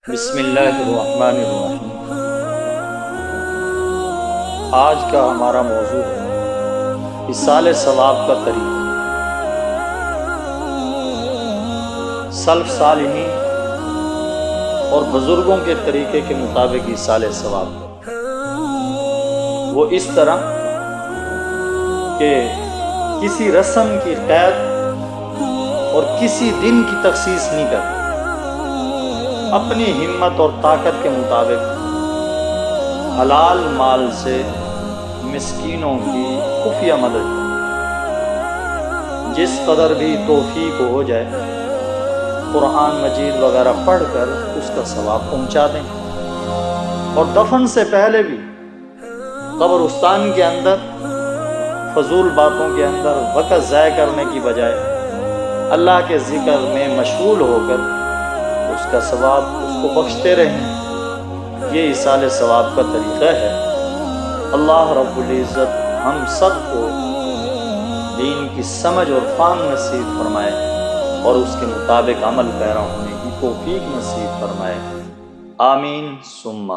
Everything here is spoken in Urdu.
بسم اللہ الرحمن الرحیم۔ آج کا ہمارا موضوع ہے ایصال ثواب کا طریقہ۔ سلف صالحین اور بزرگوں کے طریقے کے مطابق ایصال ثواب وہ اس طرح کہ کسی رسم کی قید اور کسی دن کی تخصیص نہیں کرتے، اپنی ہمت اور طاقت کے مطابق حلال مال سے مسکینوں کی خفیہ مدد جس قدر بھی توفیق ہو جائے قرآن مجید وغیرہ پڑھ کر اس کا ثواب پہنچا دیں، اور دفن سے پہلے بھی قبرستان کے اندر فضول باتوں کے اندر وقت ضائع کرنے کی بجائے اللہ کے ذکر میں مشغول ہو کر اس کا ثواب اس کو بخشتے رہیں۔ یہ ایصال ثواب کا طریقہ ہے۔ اللہ رب العزت ہم سب کو دین کی سمجھ اور فہم نصیب فرمائے اور اس کے مطابق عمل پیرا ہونے کی توفیق نصیب فرمائے، آمین ثم